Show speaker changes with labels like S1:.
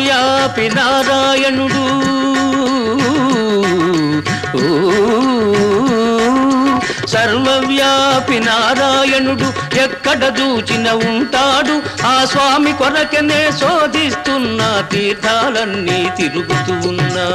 S1: సర్వవ్యాపి నారాయణుడు సర్వవ్యాపి నారాయణుడు ఎక్కడ చూచిన ఉంటాడు ఆ స్వామి కొరకనే శోధిస్తున్న తీర్థాలన్నీ తిరుగుతూ ఉన్నా